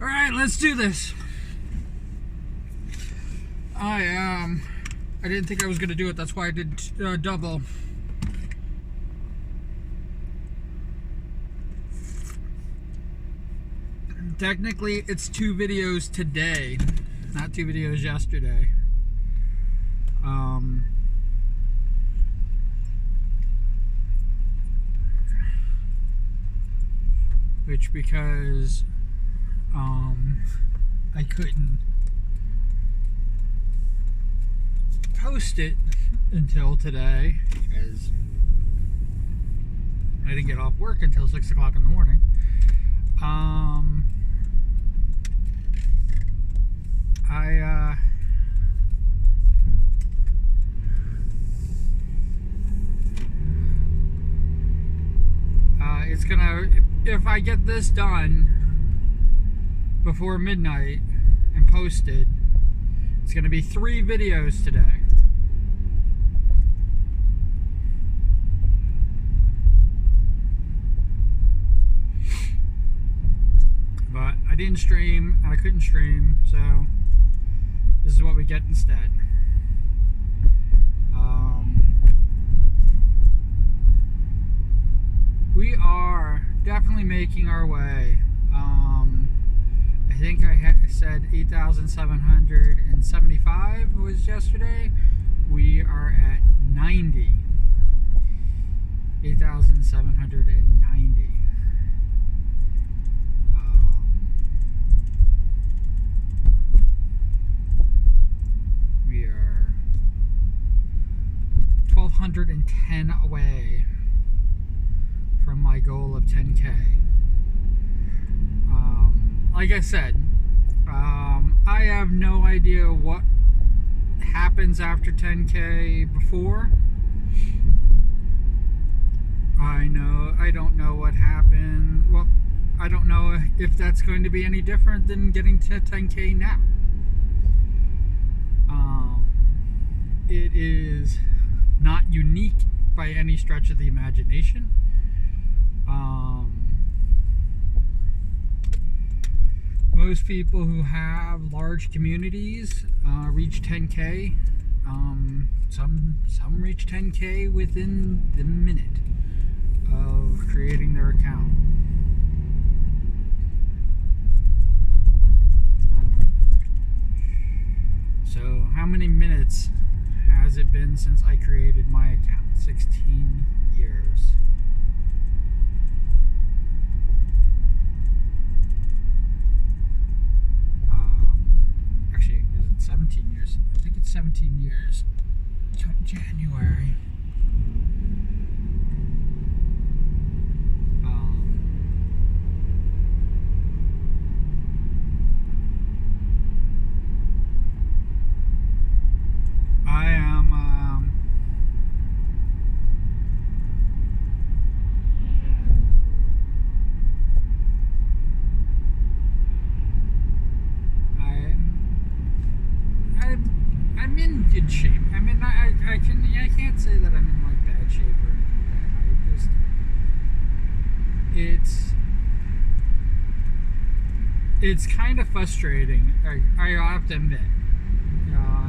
Alright, let's do this. I didn't think I was going to do it. That's why I did double. Technically, it's 2 videos today, not 2 videos yesterday. Which because I couldn't post it until today because I didn't get off work until 6 o'clock in the morning. It's gonna, if I get this done before midnight and posted, it's gonna be 3 videos today. But I didn't stream, and I couldn't stream, so this is what we get instead. We are definitely making our way. I think I said 8,775 was yesterday. We are at 90. 8,790. We are 1,210 away from my goal of 10K. Like I said, I have no idea what happens after 10K before. I don't know what happened. Well, I don't know if that's going to be any different than getting to 10K now. It is not unique by any stretch of the imagination. Most people who have large communities reach 10K. Some reach 10K within the minute of creating their account. So how many minutes has it been since I created my account? 16 years. Actually, is it 17 years? I think it's 17 years. January. I'm in good shape. I mean, I can't say that I'm in like bad shape or anything like that. It's kind of frustrating. I have to admit.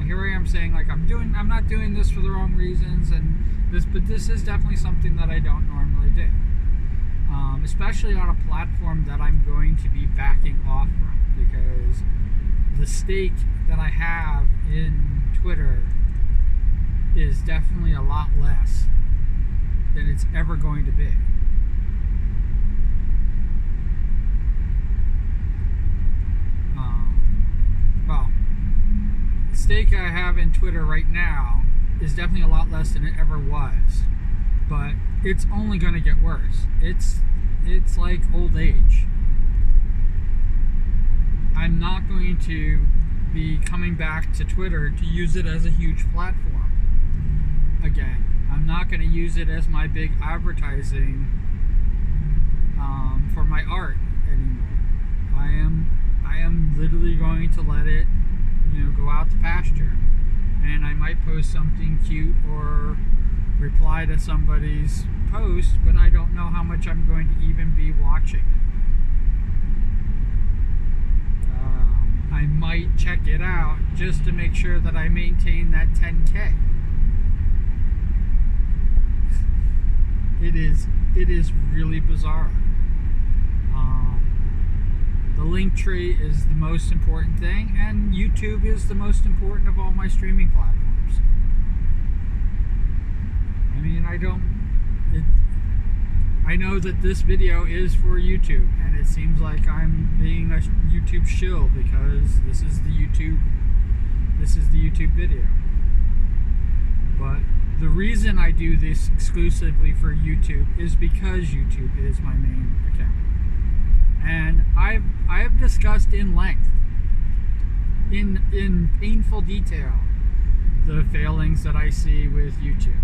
Here I am saying like I'm not doing this for the wrong reasons, but this is definitely something that I don't normally do. Especially on a platform that I'm going to be backing off from, because the stake that I have in Twitter is definitely a lot less than it's ever going to be. Well, the stake I have in Twitter right now is definitely a lot less than it ever was, but it's only going to get worse. It's like old age. I'm not going to be coming back to Twitter to use it as a huge platform again. I'm not going to use it as my big advertising for my art anymore. I am literally going to let it, go out to pasture. And I might post something cute or reply to somebody's post, but I don't know how much I'm going to even be watching it. check it out just to make sure that I maintain that 10K. It is really bizarre. The link tree is the most important thing, and YouTube is the most important of all my streaming platforms. I mean, I know that this video is for YouTube, and it seems like I'm being a YouTube shill because this is the YouTube video. But the reason I do this exclusively for YouTube is because YouTube is my main account. And I have discussed in length, in painful detail, the failings that I see with YouTube.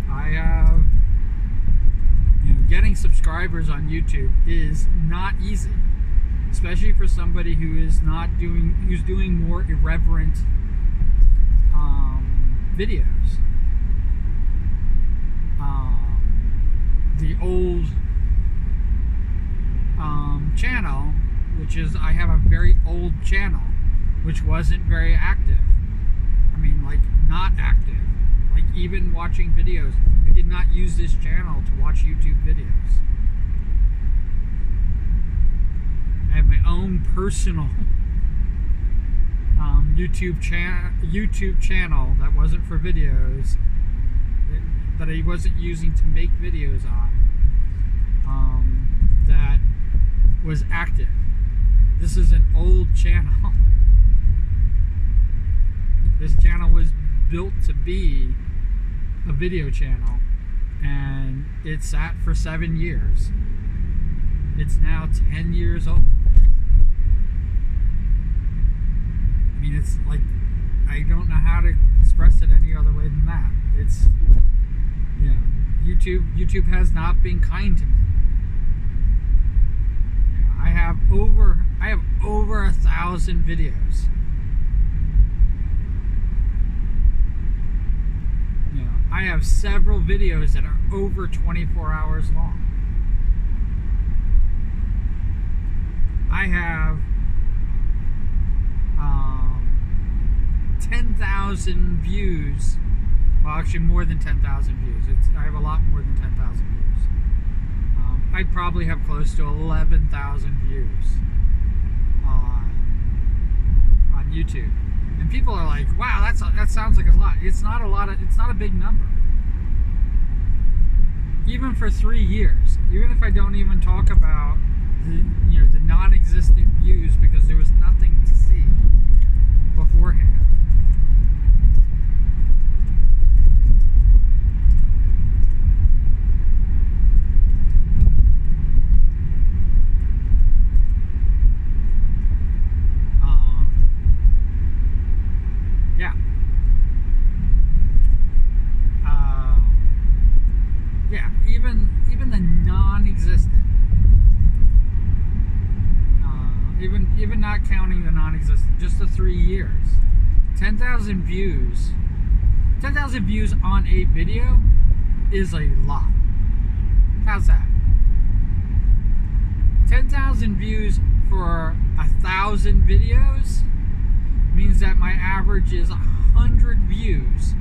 I have, getting subscribers on YouTube is not easy, especially for somebody who's doing more irreverent videos. The old channel, which is, I have a very old channel, which wasn't very active. I mean, like, not active. Like, even watching videos, I did not use this channel to watch YouTube videos. I have my own personal YouTube channel that wasn't for videos, that I wasn't using to make videos on, that was active. This is an old channel. This channel was built to be a video channel, and it sat for 7 years. It's now 10 years old. I mean, it's like, I don't know how to express it any other way than that. It's, YouTube has not been kind to me. I have over 1,000 videos. I have several videos that are over 24 hours long. I have 10,000 views. Well, actually more than 10,000 views. I have a lot more than 10,000 views. I probably have close to 11,000 views on YouTube. And people are like, wow, that sounds like a lot. It's not a lot. It's not a big number. Even for 3 years, even if I don't even talk about the non-existent views because there was nothing to see beforehand. Even the non-existent, even not counting the non-existent, just the 3 years, 10,000 views. 10,000 views on a video is a lot. How's that? 10,000 views for 1,000 videos means that my average is 100 views.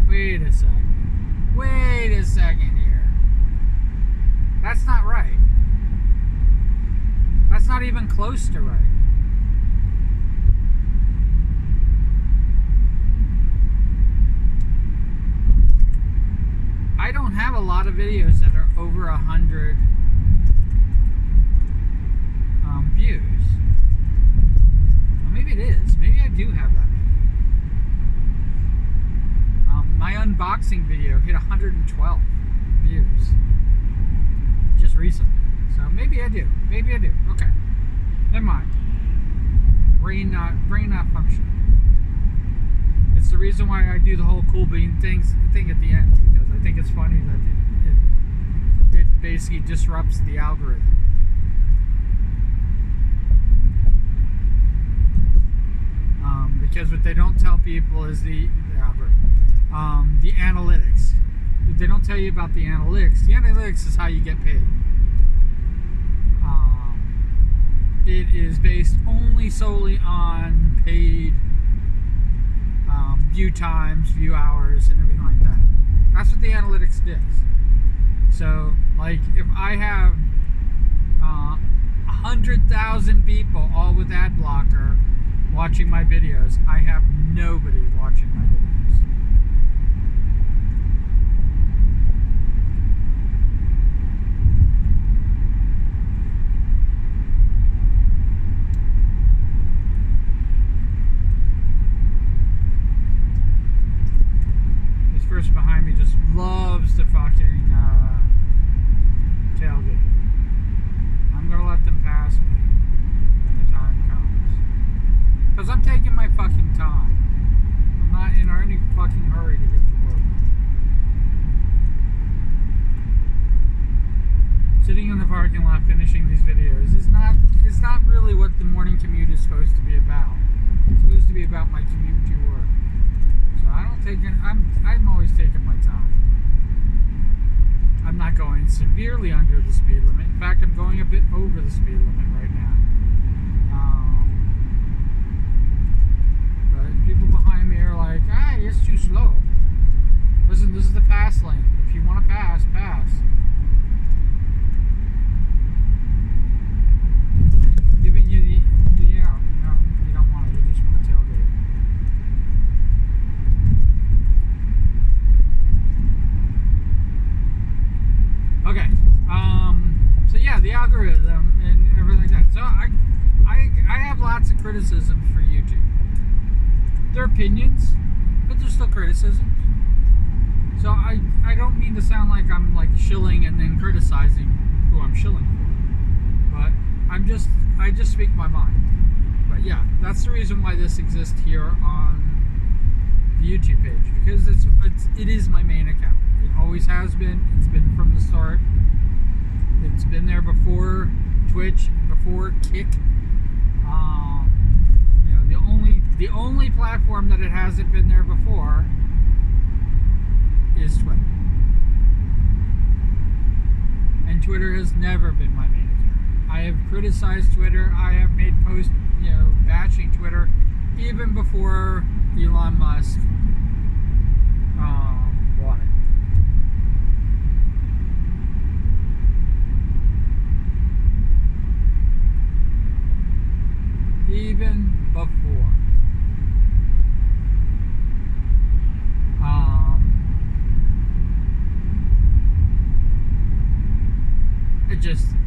Wait a second. Wait a second here. That's not right. That's not even close to right. I don't have a lot of videos that are over 100 views. Well, maybe it is. Maybe I do have that many. My unboxing video hit 112 views just recently. So maybe I do. Maybe I do. Okay. Never mind. Brain not functioning. It's the reason why I do the whole cool bean thing at the end, because I think it's funny that it basically disrupts the algorithm. Because what they don't tell people is the analytics. They don't tell you about the analytics. The analytics is how you get paid. is based only solely on paid view times, view hours, and everything like that. That's what the analytics does. So, like, if I have 100,000 people, all with ad blocker, watching my videos, I have nobody watching my videos. This person behind me just loves to fucking tailgate. I'm gonna let them pass me when the time comes. Because I'm taking my fucking time. I'm not in any fucking hurry to get to work. Sitting in the parking lot finishing these videos is not really what the morning commute is supposed to be about. It's supposed to be about my commute to work. So I'm always taking my time. I'm not going severely under the speed limit. In fact, I'm going a bit over the speed limit right now. But people behind me are like, it's too slow. Listen, this is the pass lane. If you want to pass, pass. Giving you the out. No, you don't want it. You just want to tailgate. Okay, so yeah, the algorithm and everything like that. So I have lots of criticisms for YouTube. They're opinions, but they're still criticisms. So I don't mean to sound like I'm like shilling and then criticizing who I'm shilling for, but I just speak my mind. But yeah, that's the reason why this exists here on the YouTube page, because it is my main account. It always has been. It's been from the start. It's been there before Twitch, before Kick. The only platform that it hasn't been there before is Twitter. And Twitter has never been my main account. I have criticized Twitter. I have made posts, bashing Twitter even before Elon Musk bought it. Even before.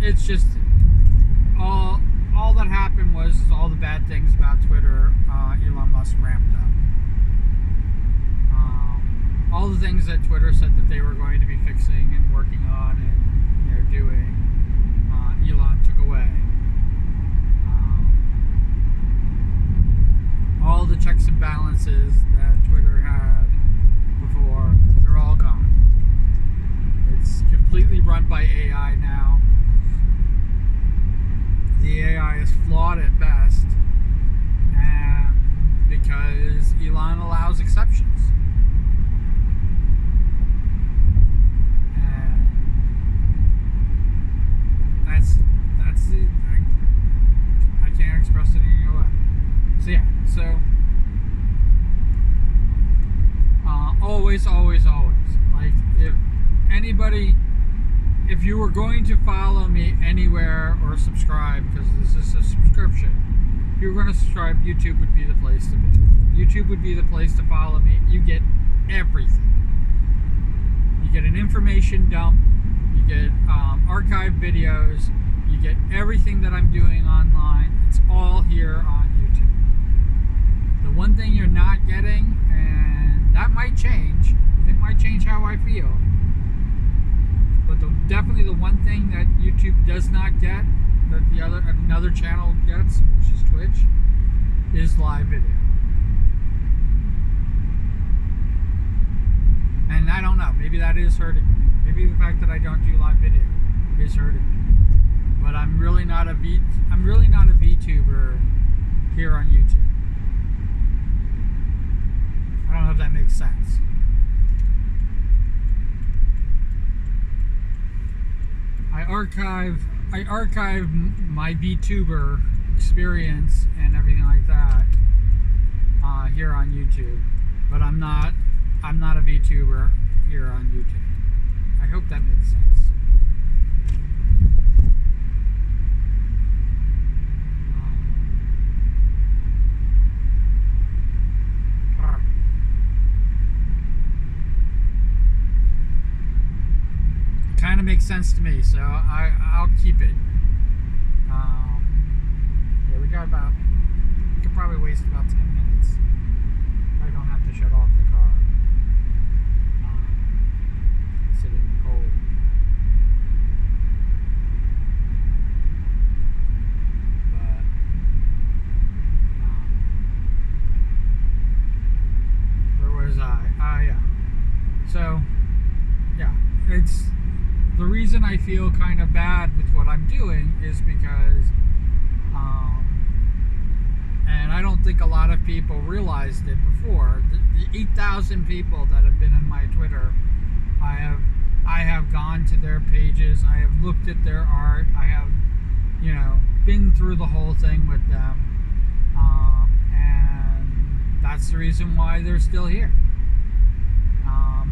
It's just all that happened was all the bad things about Twitter. Elon Musk ramped up. All the things that Twitter said that they were going to be fixing and working on and doing, Elon took away. All the checks and balances that Twitter had before, they're all gone. It's completely run by AI now. The AI is flawed at best, because Elon allows exceptions. And that's the I can't express it any other way. So yeah, always, like, if you were going to follow me anywhere or subscribe, because this is a subscription, if you were going to subscribe, YouTube would be the place to be. YouTube would be the place to follow me. You get everything. You get an information dump. You get archived videos. You get everything that I'm doing online. It's all here on YouTube. The one thing you're not getting, and that might change, it might change how I feel, but definitely the one thing that YouTube does not get, that another channel gets, which is Twitch, is live video. And I don't know, maybe that is hurting me. Maybe the fact that I don't do live video is hurting me. But I'm really not a VTuber here on YouTube. I don't know if that makes sense. I archive my VTuber experience and everything like that here on YouTube. But I'm not a VTuber here on YouTube. I hope that makes sense. Kind of makes sense to me, so I'll keep it. Yeah, we could probably waste about 10 minutes. I don't have to shut off the car. Sit in the cold. But where was I? Yeah. So yeah, it's the reason I feel kind of bad with what I'm doing is because and I don't think a lot of people realized it before. The 8,000 people that have been in my Twitter, I have gone to their pages, I have looked at their art, I have, been through the whole thing with them, and that's the reason why they're still here.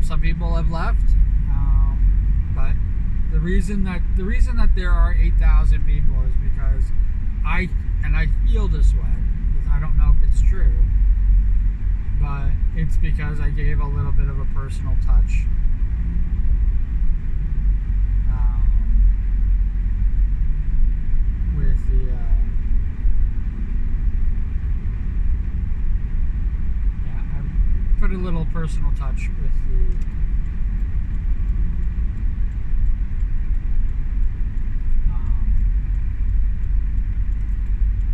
Some people have left, but the reason that there are 8,000 people is because I feel this way. I don't know if it's true, but it's because I gave a little bit of a personal touch. With the I put a little personal touch with the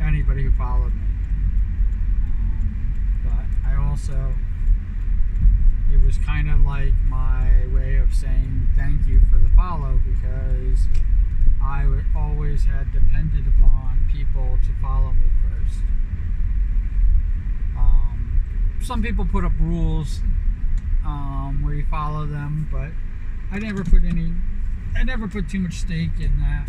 anybody who followed me. But I also, it was kind of like my way of saying thank you for the follow, because I always had depended upon people to follow me first. Some people put up rules where you follow them, but I never put too much stake in that.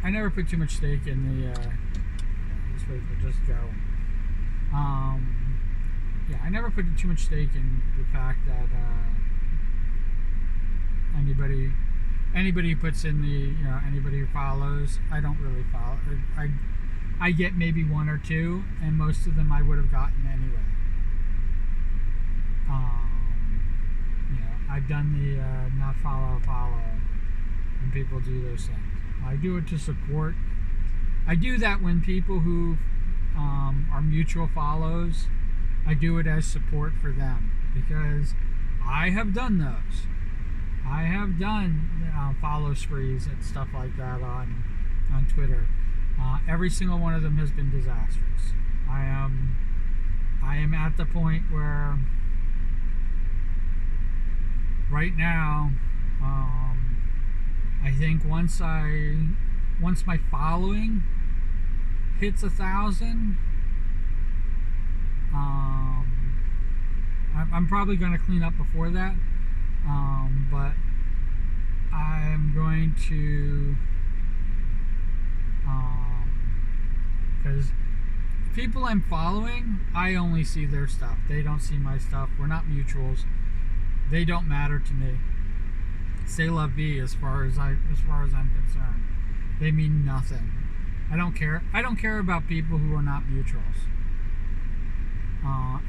I never put too much stake in the this way will just go. Yeah, I never put too much stake in the fact that anybody who puts in the anybody who follows, I don't really follow. I get maybe one or two, and most of them I would have gotten anyway. I've done the not follow, and people do those things. I do it to support. I do that when people who are mutual follows, I do it as support for them, because I have done those. I have done follow sprees and stuff like that on Twitter. Every single one of them has been disastrous. I am at the point where right now, I think once my following hits 1,000, I'm probably going to clean up before that, but I'm going to, because people I'm following, I only see their stuff. They don't see my stuff. We're not mutuals. They don't matter to me. C'est la vie as far as I'm concerned. They mean nothing. I don't care. I don't care about people who are not mutuals.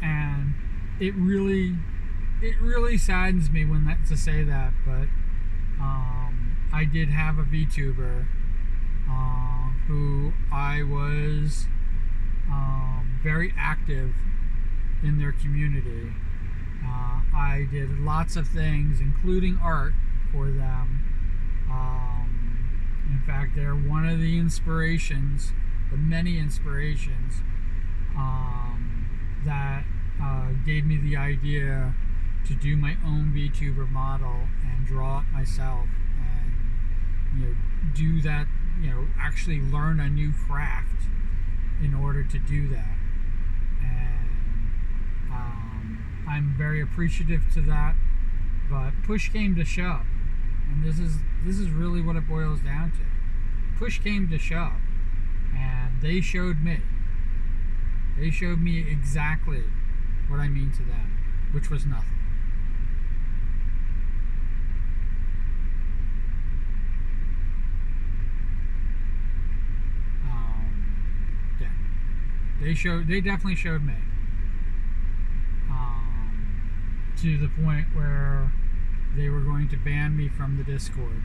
And it really saddens me to say that, but I did have a VTuber who I was very active in their community. I did lots of things, including art, for them. In fact, they're one of the inspirations, the many inspirations that gave me the idea to do my own VTuber model and draw it myself, and do that, actually learn a new craft in order to do that. And I'm very appreciative to that, but push came to shove. And this is really what it boils down to. Push came to shove, and they showed me. They showed me exactly what I mean to them, which was nothing. Yeah, they definitely showed me. To the point where they were going to ban me from the Discord.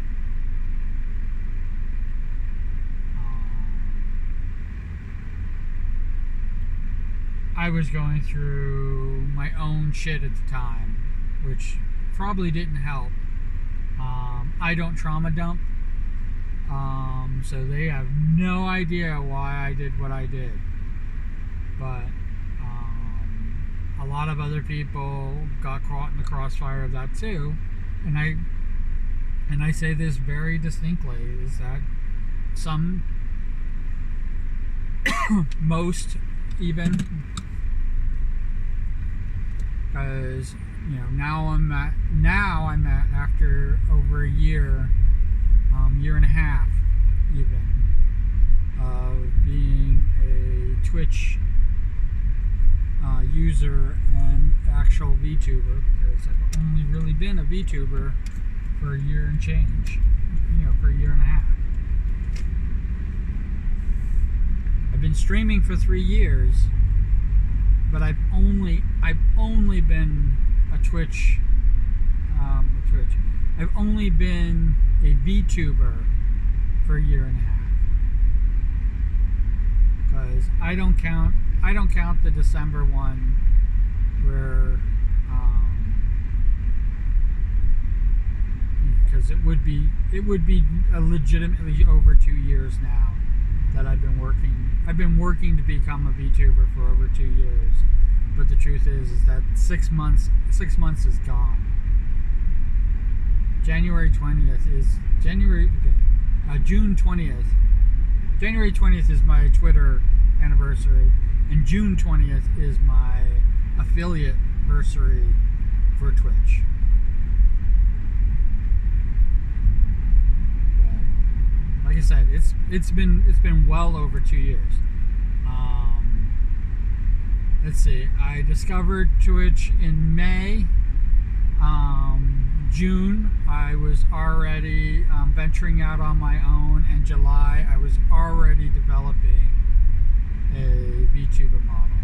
I was going through my own shit at the time, which probably didn't help. I don't trauma dump, so they have no idea why I did what I did. But a lot of other people got caught in the crossfire of that too, and I say this very distinctly, is that some, most even, because now I'm at after over a year, year and a half even, of being a Twitch user and actual VTuber, because I've only really been a VTuber for a year and change, for a year and a half. I've been streaming for 3 years, but I've only been a Twitch. I've only been a VTuber for a year and a half, because I don't count the December one where, because it would be legitimately over 2 years now that I've been working to become a VTuber for over 2 years. But the truth is that 6 months is gone. January 20th is June 20th. January 20th is my Twitter anniversary, and June 20th is my affiliate anniversary for Twitch. But like I said, it's been well over 2 years. Let's see. I discovered Twitch in May. June, I was already venturing out on my own, and July, I was already developing a VTuber model.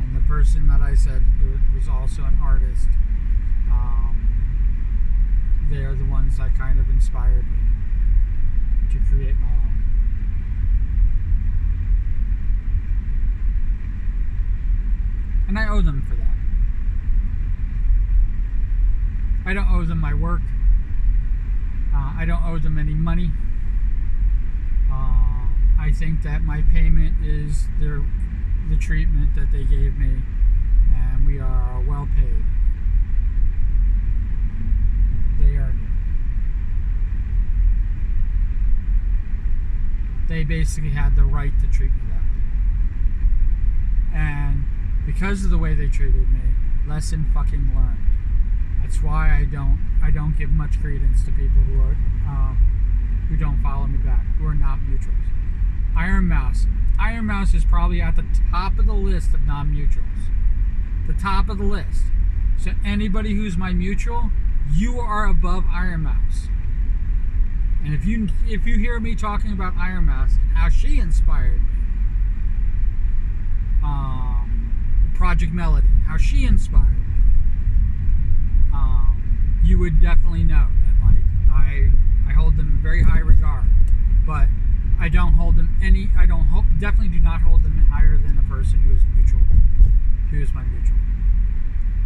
And the person that I said was also an artist, they're the ones that kind of inspired me to create my own. And I owe them for that. I don't owe them my work. I don't owe them any money. I think that my payment is the treatment that they gave me, and we are well paid. They earned it. They basically had the right to treat me that way. And because of the way they treated me, lesson fucking learned. That's why I don't give much credence to people who don't follow me back, who are not mutuals. Iron Mouse is probably at the top of the list of non-mutuals. The top of the list. So anybody who's my mutual, you are above Iron Mouse. And if you hear me talking about Iron Mouse and how she inspired me, Project Melody, how she inspired me, you would definitely know that, like, I hold them in very high regard, but I don't hold them definitely do not hold them higher than a person who is mutual, who is my mutual.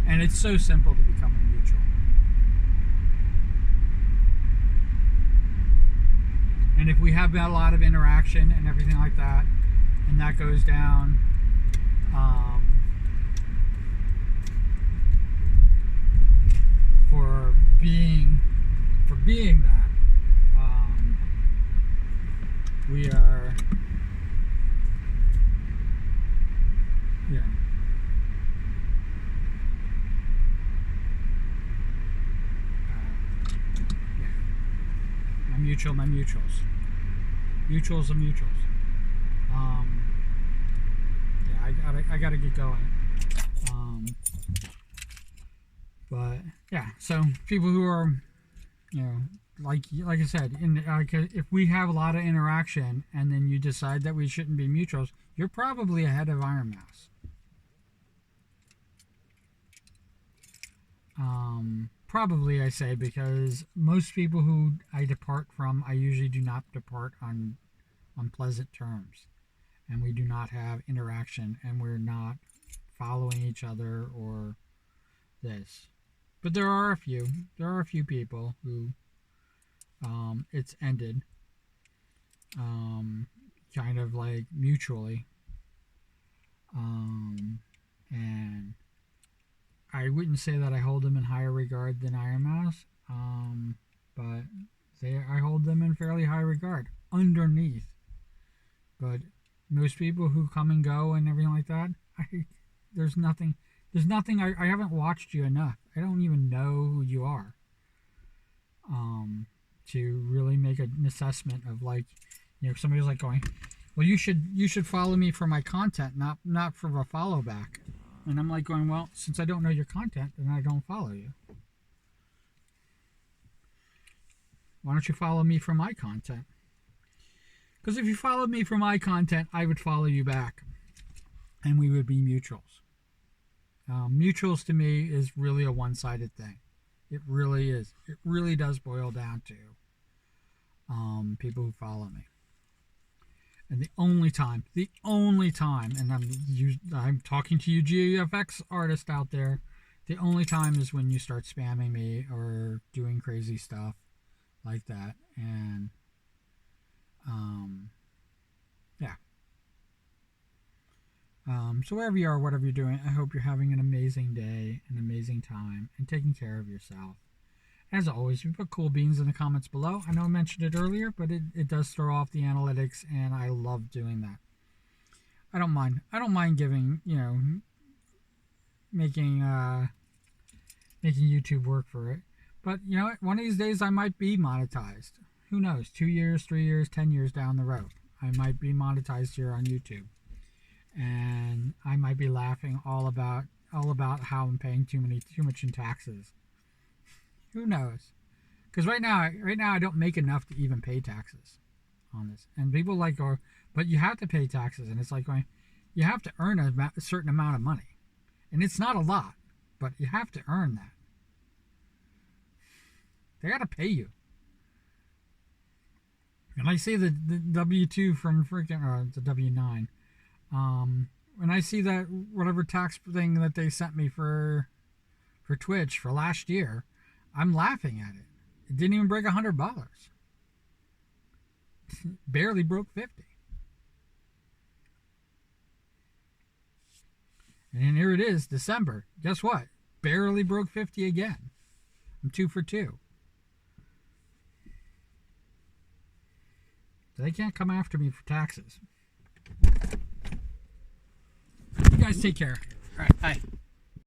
And it's so simple to become a mutual. And if we have a lot of interaction and everything like that, and that goes down, for being that, we are, yeah. Yeah. mutual my mutuals. Mutuals of mutuals. Yeah, I gotta get going. But yeah, so people who are, like I said, if we have a lot of interaction and then you decide that we shouldn't be mutuals, you're probably ahead of Iron Mouse. Probably, I say, because most people who I depart from, I usually do not depart on pleasant terms, and we do not have interaction, and we're not following each other or this. But there are a few people who it's ended, kind of like mutually, and I wouldn't say that I hold them in higher regard than Iron Mouse, but I hold them in fairly high regard underneath. But most people who come and go and everything like that, there's nothing. I haven't watched you enough. I don't even know who you are, to really make an assessment of, like, somebody's like going, well, you should follow me for my content, not for a follow back. And I'm like going, well, since I don't know your content, then I don't follow you. Why don't you follow me for my content? Because if you followed me for my content, I would follow you back, and we would be mutuals. Mutuals to me is really a one-sided thing. It really is. It really does boil down to people who follow me. And the only time, and I'm talking to you GFX artists out there, the only time is when you start spamming me or doing crazy stuff like that. And yeah. So wherever you are, whatever you're doing, I hope you're having an amazing day, an amazing time, and taking care of yourself. As always, you put cool beans in the comments below. I know I mentioned it earlier, but it does throw off the analytics, and I love doing that. I don't mind. I don't mind giving, making YouTube work for it. But one of these days I might be monetized. Who knows? 2 years, 3 years, 10 years down the road, I might be monetized here on YouTube, and I might be laughing all about how I'm paying too much in taxes. Who knows? Because right now I don't make enough to even pay taxes on this. And people but you have to pay taxes, and it's like going, you have to earn a certain amount of money, and it's not a lot, but you have to earn that. They got to pay you. And I see the W-2 from the W-9. When I see that whatever tax thing that they sent me for Twitch for last year, I'm laughing at it. It didn't even break $100. Barely broke 50. And here it is, December. Guess what? Barely broke 50 again. I'm 2 for 2. They can't come after me for taxes. You guys take care. All right, bye.